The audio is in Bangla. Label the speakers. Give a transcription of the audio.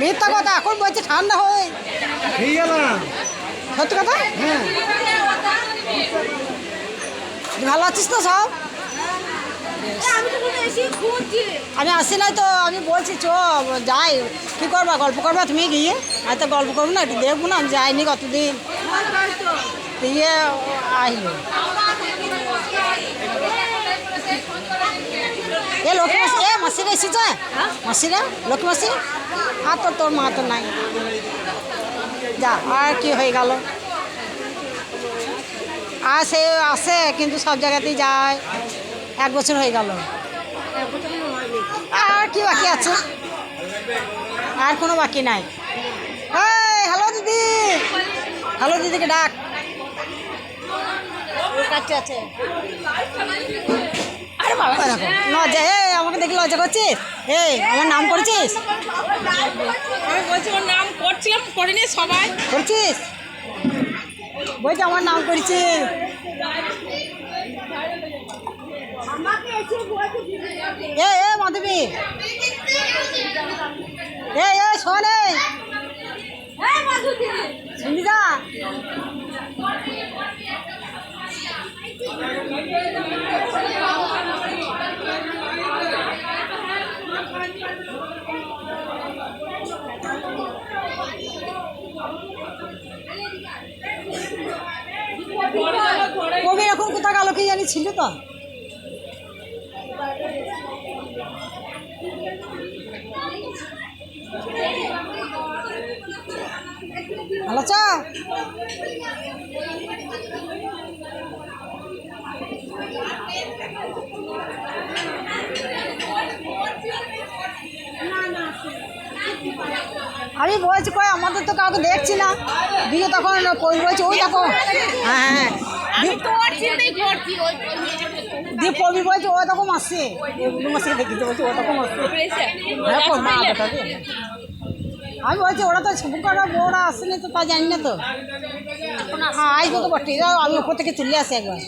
Speaker 1: মিথ্যা কথা, এখন বলছে ঠান্ডা হয়। সত্যি কথা। ভালো আছিস তো সব? আমি আসি নাই তো, আমি বলছি চ যাই। কী করবা, গল্প করবা তুমি গিয়ে? আর তো গল্প করবো না, একটু দেখবো না, আমি যাইনি কতদিন। দিয়ে আসলো এ লক্ষ্মী মাসি, এ মাসিরা এসেছে, মাসিরা লক্ষ্মী মাসি। আর তো তোর মা তো নাই, যা আর কি হয়ে গেল। আর সে আসে কিন্তু সব জায়গাতেই যায়, 1 বছর হয়ে গেল। আর কি বাকি আছে? আর কোনো বাকি নাই। হ্যালো দিদি, হ্যালো দিদিকে ডাক। কাছে আছে। আরে বাবা দেখো লজ্জা, আমাকে দেখে লজ্জা করছিস? আমার নাম করেছিস?
Speaker 2: আমি বলছি ওর নাম করছিলাম, করিনি সবাই
Speaker 1: করছিস। বলছি আমার নাম করেছিস। মাধবী, শোনে সঙ্গীতা, কবি এখন কোথা গেল কি জানি, ছিল তো। ভালো আছো? আমি বলছি কই আমাদের তো কাউকে দেখছি না। দিয়ে তখন বলছি ওই দেখো, হ্যাঁ দিয়ে পবি বলছে ও তখন আসছে, মাসিকে দেখি তো বলছি ও তখন আসছে। হ্যাঁ মা বেটাকে আমি বলছি ওরা তো শুভকর বউরা আসেনি তো তা জানি না তো। হ্যাঁ আসবো তো বটে, আমি উপর থেকে চলে আসি একবার।